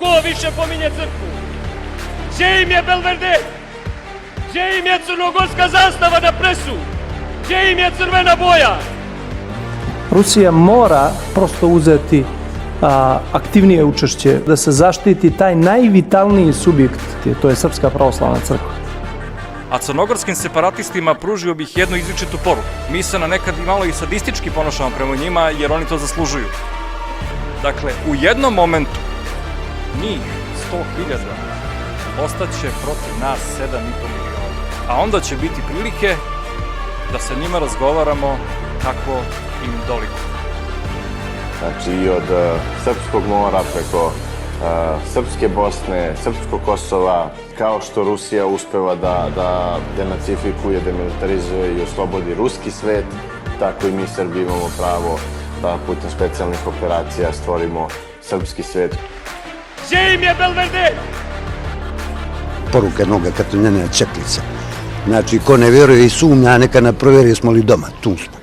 Ko više pominje crkvu? Gdje im je Belverde? Gdje im je crnogorska zastava na presu? Gdje im je crvena boja? Rusija mora prosto uzeti aktivnije učešće da se zaštiti taj najvitalniji subjekt, to je Srpska pravoslavna crkva. A crnogorskim separatistima pružio bih jednu izričitu poruku. Mi se na nekad i malo i sadistički ponašamo prema njima jer oni to zaslužuju. Dakle, u jednom momentu njih 100.000 ostaće protiv nas 7,5 miliona. A onda će biti prilike da sa njima razgovaramo kako im doliko. Znači i od Srpskog mora preko Srpske Bosne, Srpskog Kosova, kao što Rusija uspeva da denacifikuje, demilitarizuje i oslobodi ruski svet, tako i mi Srbi imamo pravo da putem specijalnih operacija stvorimo srpski svet. Gdje im je Belverde? Poruka jednoga katonjena čeklica. Znači, ko ne vjeruje i sumnja, neka ne provjeri jesmo li doma, tu smo.